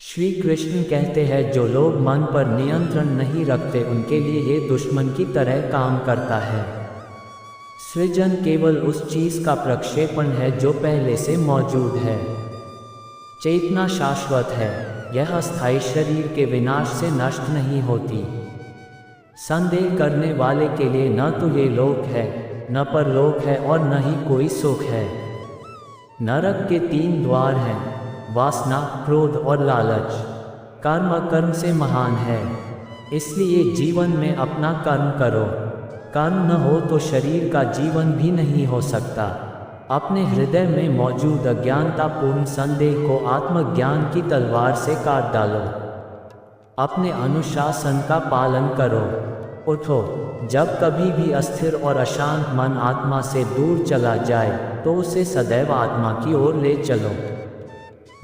श्री कृष्ण कहते हैं जो लोग मन पर नियंत्रण नहीं रखते उनके लिए ये दुश्मन की तरह काम करता है। सृजन केवल उस चीज़ का प्रक्षेपण है जो पहले से मौजूद है। चेतना शाश्वत है, यह अस्थायी शरीर के विनाश से नष्ट नहीं होती। संदेह करने वाले के लिए न तो ये लोक है, न परलोक है और न ही कोई सुख है। नरक के 3 द्वार हैं, वासना, क्रोध और लालच। कर्म कर्म से महान है, इसलिए जीवन में अपना कर्म करो। कर्म न हो तो शरीर का जीवन भी नहीं हो सकता। अपने हृदय में मौजूद अज्ञानतापूर्ण संदेह को आत्मज्ञान की तलवार से काट डालो। अपने अनुशासन का पालन करो। उठो। जब कभी भी अस्थिर और अशांत मन आत्मा से दूर चला जाए तो उसे सदैव आत्मा की ओर ले चलो।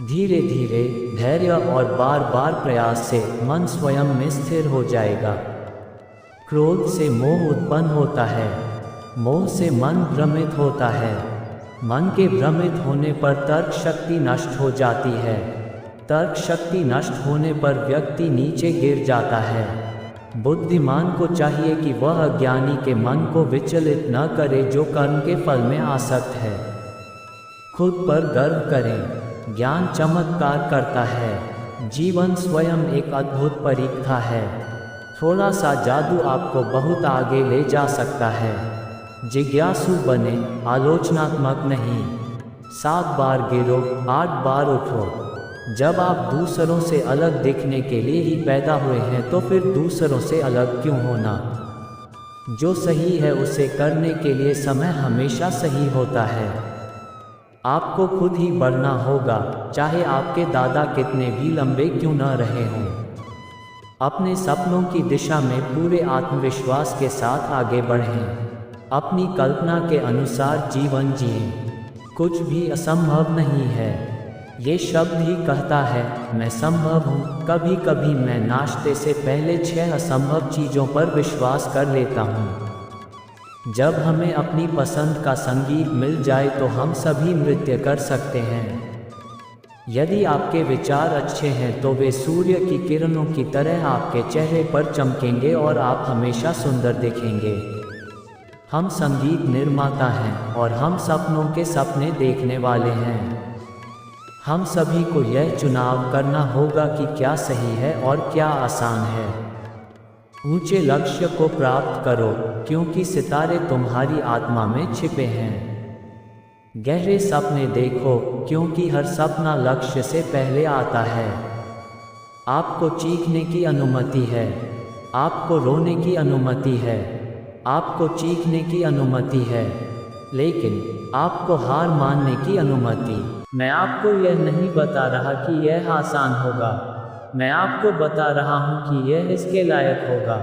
धीरे धीरे धैर्य और बार बार प्रयास से मन स्वयं में स्थिर हो जाएगा। क्रोध से मोह उत्पन्न होता है, मोह से मन भ्रमित होता है। मन के भ्रमित होने पर तर्क शक्ति नष्ट हो जाती है। तर्क शक्ति नष्ट होने पर व्यक्ति नीचे गिर जाता है। बुद्धिमान को चाहिए कि वह अज्ञानी के मन को विचलित न करे जो कर्म के फल में आसक्त है। खुद पर गर्व करें। ज्ञान चमत्कार करता है। जीवन स्वयं एक अद्भुत परीक्षा है। थोड़ा सा जादू आपको बहुत आगे ले जा सकता है। जिज्ञासु बने, आलोचनात्मक नहीं। 7 बार गिरो, 8 बार उठो। जब आप दूसरों से अलग दिखने के लिए ही पैदा हुए हैं तो फिर दूसरों से अलग क्यों होना। जो सही है उसे करने के लिए समय हमेशा सही होता है। आपको खुद ही बढ़ना होगा, चाहे आपके दादा कितने भी लंबे क्यों न रहे हों। अपने सपनों की दिशा में पूरे आत्मविश्वास के साथ आगे बढ़ें। अपनी कल्पना के अनुसार जीवन जिएं। कुछ भी असंभव नहीं है। ये शब्द ही कहता है, मैं संभव हूँ। कभी कभी मैं नाश्ते से पहले 6 असंभव चीज़ों पर विश्वास कर लेता हूँ। जब हमें अपनी पसंद का संगीत मिल जाए तो हम सभी नृत्य कर सकते हैं। यदि आपके विचार अच्छे हैं तो वे सूर्य की किरणों की तरह आपके चेहरे पर चमकेंगे और आप हमेशा सुंदर दिखेंगे। हम संगीत निर्माता हैं और हम सपनों के सपने देखने वाले हैं। हम सभी को यह चुनाव करना होगा कि क्या सही है और क्या आसान है। ऊंचे लक्ष्य को प्राप्त करो क्योंकि सितारे तुम्हारी आत्मा में छिपे हैं। गहरे सपने देखो क्योंकि हर सपना लक्ष्य से पहले आता है। आपको चीखने की अनुमति है, आपको रोने की अनुमति है, आपको चीखने की अनुमति है, लेकिन आपको हार मानने की अनुमति। मैं आपको यह नहीं बता रहा कि यह आसान होगा, मैं आपको बता रहा हूँ कि यह इसके लायक होगा।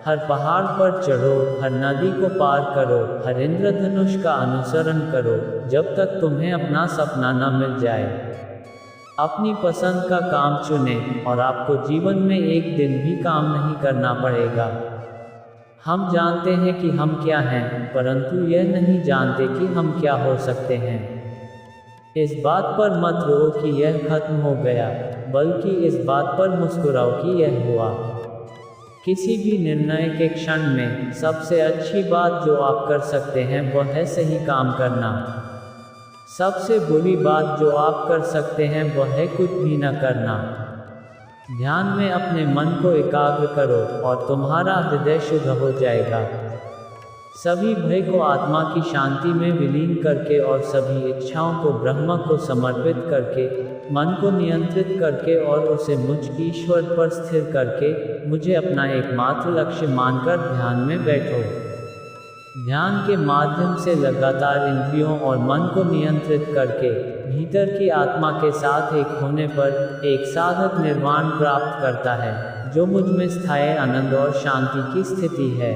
हर पहाड़ पर चढ़ो, हर नदी को पार करो, हर इंद्रधनुष का अनुसरण करो, जब तक तुम्हें अपना सपना न मिल जाए। अपनी पसंद का काम चुनें और आपको जीवन में एक दिन भी काम नहीं करना पड़ेगा। हम जानते हैं कि हम क्या हैं, परंतु यह नहीं जानते कि हम क्या हो सकते हैं। इस बात पर मत रो कि यह खत्म हो गया, बल्कि इस बात पर मुस्कुराओ कि यह हुआ। किसी भी निर्णय के क्षण में सबसे अच्छी बात जो आप कर सकते हैं वह है सही काम करना। सबसे बुरी बात जो आप कर सकते हैं वह है कुछ भी न करना। ध्यान में अपने मन को एकाग्र करो और तुम्हारा हृदय शुद्ध हो जाएगा। सभी भय को आत्मा की शांति में विलीन करके और सभी इच्छाओं को ब्रह्म को समर्पित करके, मन को नियंत्रित करके और उसे मुझ ईश्वर पर स्थिर करके, मुझे अपना एकमात्र लक्ष्य मानकर ध्यान में बैठो। ध्यान के माध्यम से लगातार इंद्रियों और मन को नियंत्रित करके भीतर की आत्मा के साथ एक होने पर एक साधक निर्वाण प्राप्त करता है, जो मुझ में स्थायी आनंद और शांति की स्थिति है।